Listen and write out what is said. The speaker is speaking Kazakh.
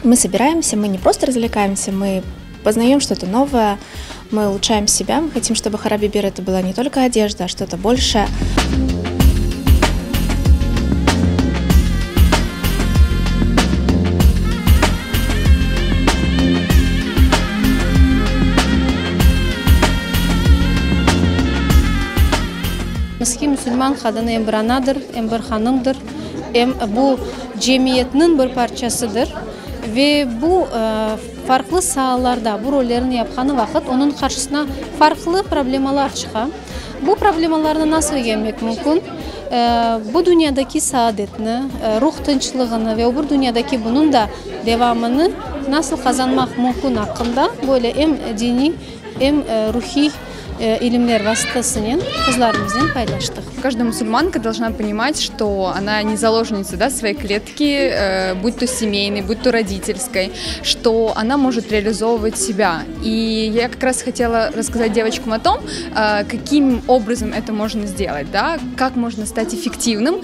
Мы собираемся, мы не просто развлекаемся, мы познаем что-то новое, мы улучшаем себя, мы хотим, чтобы Хараби Бир это была не только одежда, а что-то большее. Миски мусульман хаданы эм бір анадыр, эм бір ханымдыр, бұл жемиетнің бір парчасыдыр. Ve bu farklı sahalarda bu rollerini yapkanı vakit onun karşısına farklı problemalar çıkan. Bu problemalarına nasıl gelmek mümkün? Bu dünyadaki saadetini, ruh tinçlığını ve öbür dünyadaki bunun da devamını nasıl kazanmak mümkün hakkında böyle hem dini hem ruhi илимлер васитасымен кызларыбызбен пайлаштык. Каждая мусульманка должна понимать, что она не заложница, да, своей клетки, будь то семейной, будь то родительской, что она может реализовывать себя. И я как раз хотела рассказать девочкам о том, каким образом это можно сделать, да, как можно стать эффективным.